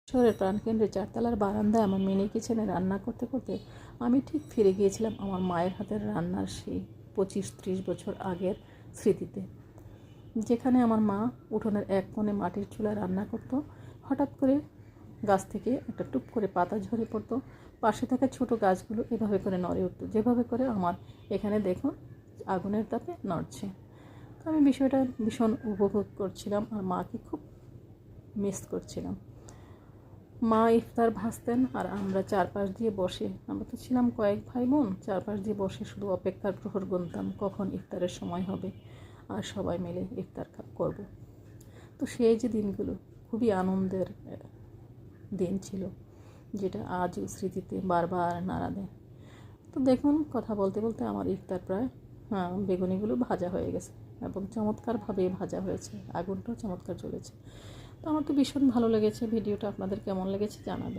শহরের প্রাণকেন্দ্রে 4 তলার বারান্দায় আমার মিনি কিচেনে রান্না করতে করতে আমি ঠিক ফিরে গিয়েছিলাম আমার মায়ের হাতের রান্নার সেই 25-30 বছর আগের স্মৃতিতে, যেখানে আমার মা উঠোনের এক কোণে মাটির চুলায় রান্না করত। হঠাৎ করে গাছ থেকে একটা টুপ করে পাতা ঝরে পড়তো, পাশে থাকা ছোট গাছগুলো এভাবে করে নড়ে উঠতো, যেভাবে করে আমার এখানে দেখুন আগুনের তাপে নড়ছে। তো আমি বিষয়টা ভীষণ উপভোগ করছিলাম আর মাকে খুব মিস করছিলাম। মা ইফতার ভাজতেন আর আমরা চারপাশ দিয়ে বসে, আমরা তো ছিলাম কয়েক ভাই বোন, চারপাশ দিয়ে বসে শুধু অপেক্ষার প্রহর গুনতাম কখন ইফতারের সময় হবে আর সবাই মিলে ইফতার করব। তো সেই যে দিনগুলো খুবই আনন্দের দিন ছিল, যেটা আজও স্মৃতিতে বারবার নাড়া দেয়। তো দেখুন, কথা বলতে বলতে আমার ইফতার প্রায় বেগুনিগুলো ভাজা হয়ে গেছে এবং চমৎকারভাবে ভাজা হয়েছে, আগুনটাও চমৎকার জ্বলেছে। তো আমার তো ভীষণ ভালো লেগেছে। ভিডিওটা আপনাদের কেমন লেগেছে জানাবেন।